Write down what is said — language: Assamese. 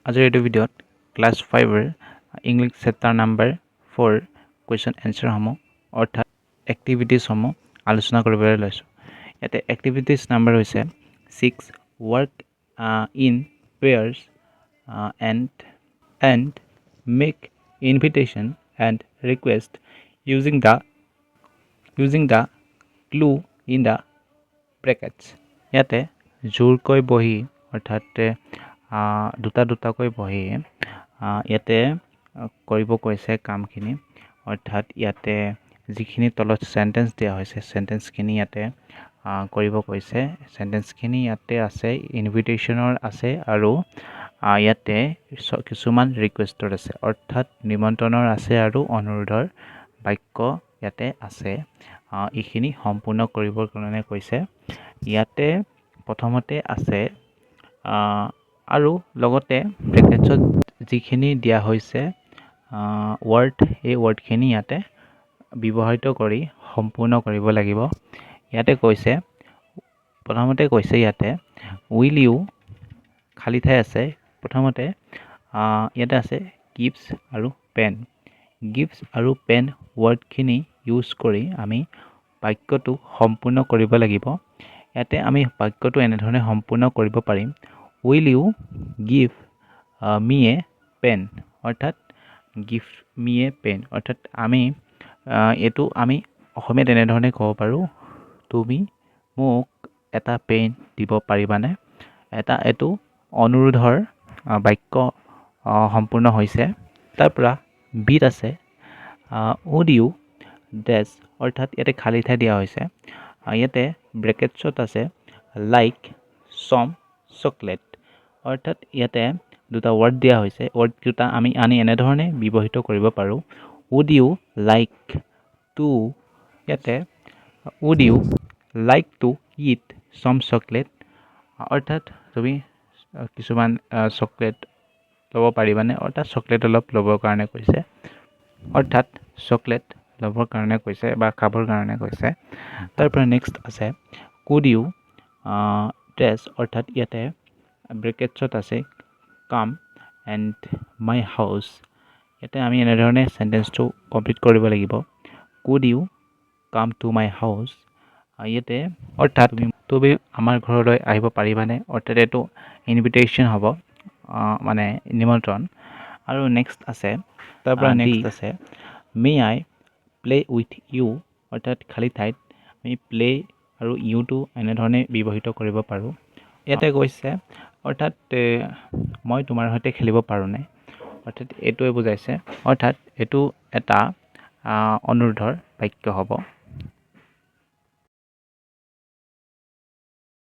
আজিৰ এইটো ভিডিঅ'ত ক্লাছ 5ৰ ইংলিছ চেপ্টাৰ নাম্বাৰ 4 কুৱেশ্যন এনচাৰসমূহ অৰ্থাৎ এক্টিভিটিছসমূহ আলোচনা কৰিবলৈ লৈছোঁ। ইয়াতে এক্টিভিটিছ নাম্বাৰ হৈছে 6 work in pairs and make invitation and request using the clue in the brackets. ইয়াতে জোৰকৈ বহি অৰ্থাৎ দুটাকৈ বহি ইয়াতে কৰিব কৈছে কামখিনি, অৰ্থাৎ ইয়াতে যিখিনি তলত চেণ্টেঞ্চ দিয়া হৈছে চেণ্টেঞ্চখিনি ইয়াতে কৰিব কৈছে। চেণ্টেঞ্চখিনি ইয়াতে আছে, ইনভিটেশ্যনৰ আছে আৰু ইয়াতে কিছুমান ৰিকুৱেষ্টৰ আছে, অৰ্থাৎ নিমন্ত্ৰণৰ আছে আৰু অনুৰোধৰ বাক্য ইয়াতে আছে। এইখিনি সম্পূৰ্ণ কৰিবৰ কাৰণে কৈছে। ইয়াতে প্ৰথমতে আছে আৰু লগতে ব্ৰেকেটছত যিখিনি দিয়া হৈছে ৱৰ্ড, এই ৱৰ্ডখিনি ইয়াতে ব্যৱহৃত কৰি সম্পূৰ্ণ কৰিব লাগিব। ইয়াতে কৈছে, প্ৰথমতে কৈছে ইয়াতে উইল ইউ, খালী ঠাই আছে। প্ৰথমতে ইয়াতে আছে গিভছ আৰু পেন। গিভছ আৰু পেন ৱৰ্ডখিনি ইউজ কৰি আমি বাক্যটো সম্পূৰ্ণ কৰিব লাগিব। ইয়াতে আমি বাক্যটো এনেধৰণে সম্পূৰ্ণ কৰিব পাৰিম, will you give me a pen, অৰ্থাৎ গিভ মি এ পেন, অৰ্থাৎ এইটো আমি অসমীয়াত এনেধৰণে ক'ব পাৰোঁ, তুমি মোক এটা পেন দিব পাৰিবানে? এইটো অনুৰোধৰ বাক্য সম্পূৰ্ণ হৈছে। তাৰ পৰা বিত আছে উড ইউ ডেছ, অৰ্থাৎ ইয়াতে খালী ঠাই দিয়া হৈছে। ইয়াতে ব্ৰেকেটছত আছে লাইক চম চকলেট, অৰ্থাৎ ইয়াতে দুটা ৱৰ্ড দিয়া হৈছে। ৱৰ্ড দুটা আমি এনেধৰণে ব্যৱহৃত কৰিব পাৰোঁ, উড ইউ লাইক টু, ইয়াতে would you like to eat some chocolate, অৰ্থাৎ তুমি কিছুমান চকলেট ল'ব পাৰিবানে? অৰ্থাৎ চকলেট অলপ ল'বৰ কাৰণে কৈছে, অৰ্থাৎ চকলেট ল'বৰ কাৰণে কৈছে বা খাবৰ কাৰণে কৈছে। তাৰ পৰা নেক্সট আছে কুড ইউ ড্ৰেছ, অৰ্থাৎ ইয়াতে ব্ৰেকেটছত আছে কাম এণ্ড মাই হাউচ। ইয়াতে আমি এনেধৰণে চেণ্টেঞ্চটো কমপ্লিট কৰিব লাগিব, could you come to my house. ইয়াতে অৰ্থাৎ তুমি আমাৰ ঘৰলৈ আহিব পাৰিবানে? অৰ্থাৎ এইটো ইনভিটেশ্যন হ'ব, মানে নিমন্ত্ৰণ। আৰু নেক্সট আছে, তাৰ পৰা নেক্সট আছে may I play with you, অৰ্থাৎ খালী ঠাইত আমি প্লে আৰু ইউটো এনেধৰণে ব্যৱহৃত কৰিব পাৰোঁ। ইয়াতে কৈছে অৰ্থাৎ মই তোমাৰ সৈতে খেলিব পাৰোঁনে? অৰ্থাৎ এইটোৱে বুজাইছে, অৰ্থাৎ এইটো এটা অনুৰোধৰ বাক্য হ'ব।